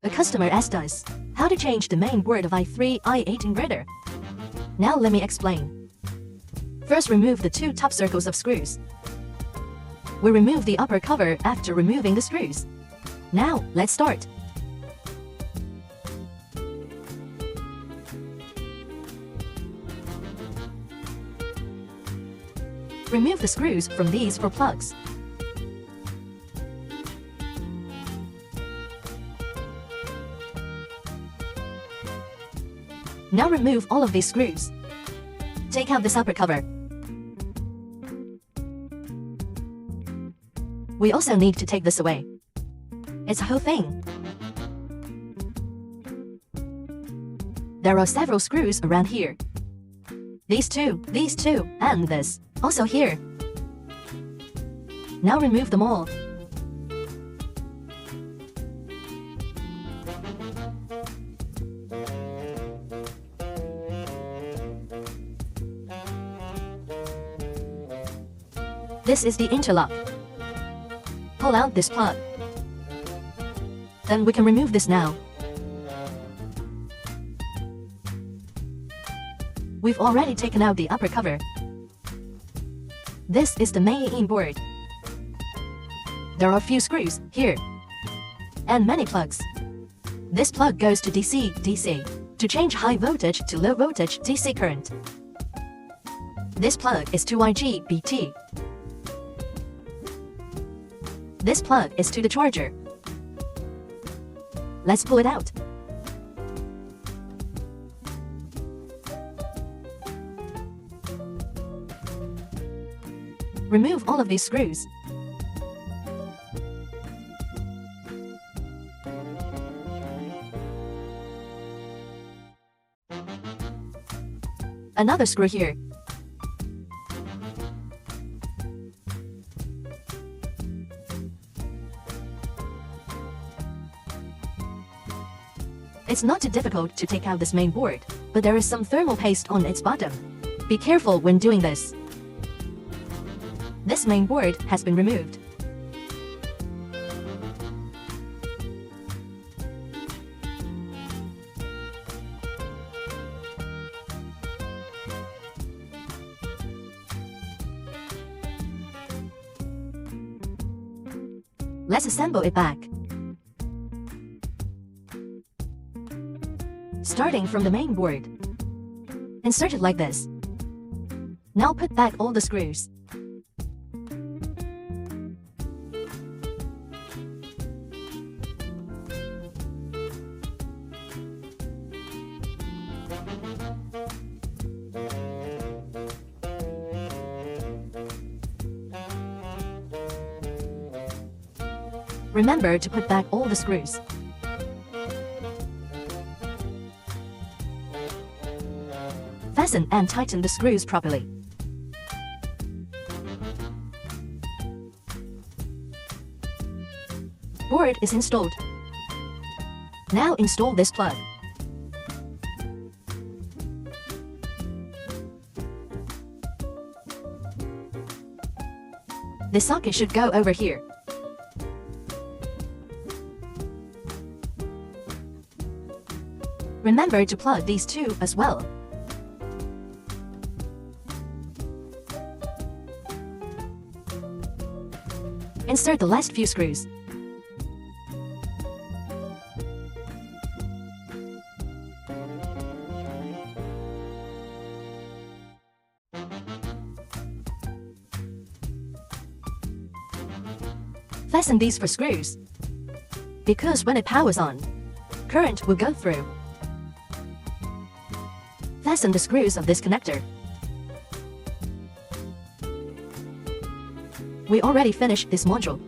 A customer asked us how to change the main board of i3, i8 inverter. Now let me explain. First, remove the two top circles of screws. We remove the upper cover after removing the screws. Now, let's start. Remove the screws from these four plugs. Now remove all of these screws. Take out this upper cover. We also need to take this away. It's a whole thing. There are several screws around here. These two, and this, also here. Now remove them all. This is the interlock. Pull out this plug. Then we can remove this now. We've already taken out the upper cover. This is the main board. There are a few screws here and many plugs. This plug goes to DC to change high voltage to low voltage DC current. This plug is to IGBT. This plug is to the charger. Let's pull it out. Remove all of these screws. Another screw here. It's not too difficult to take out this main board, but there is some thermal paste on its bottom. Be careful when doing this. This main board has been removed. Let's assemble it back. Starting from the main board. Insert it like this. Now put back all the screws. Remember to put back all the screws. Fasten and tighten the screws properly. Board is installed. Now install this plug. The socket should go over here. Remember to plug these two as well. Insert the last few screws. Fasten these for screws, because when it powers on, current will go through. Fasten the screws of this connector. We already finished this module.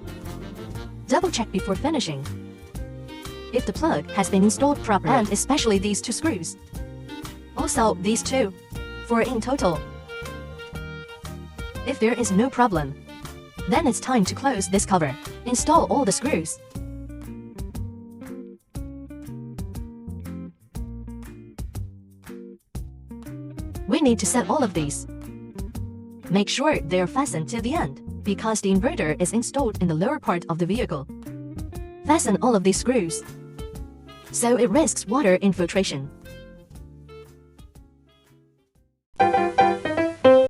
Double check before finishing if the plug has been installed properly, and especially these two screws. Also these two, 4 in total. If there is no problem, then it's time to close this cover. Install all the screws. We need to set all of these. Make sure they are fastened till the end, because the inverter is installed in the lower part of the vehicle. Fasten all of these screws. so it risks water infiltration.